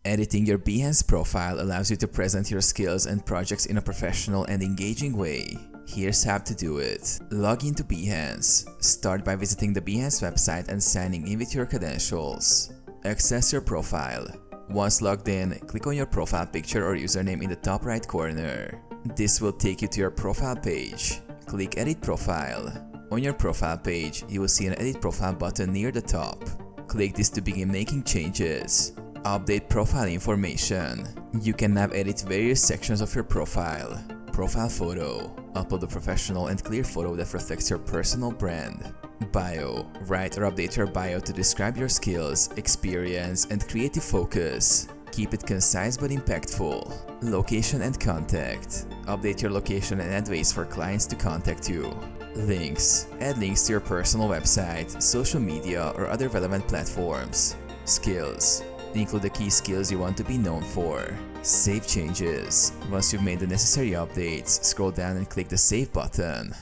Editing your Behance profile allows you to present your skills and projects in a professional and engaging way. Here's how to do it. Log into Behance. Start by visiting the Behance website and signing in with your credentials. Access your profile. Once logged in, click on your profile picture or username in the top right corner. This will take you to your profile page. Click Edit Profile. On your profile page, you will see an Edit Profile button near the top. Click this to begin making changes. Update profile information. You can now edit various sections of your profile. Profile photo. Upload a professional and clear photo that reflects your personal brand. Bio. Write or update your bio to describe your skills, experience, and creative focus. Keep it concise but impactful. Location and contact. Update your location and add ways for clients to contact you. Links. Add links to your personal website, social media, or other relevant platforms. Skills. Include the key skills you want to be known for. Save changes. Once you've made the necessary updates, scroll down and click the Save button.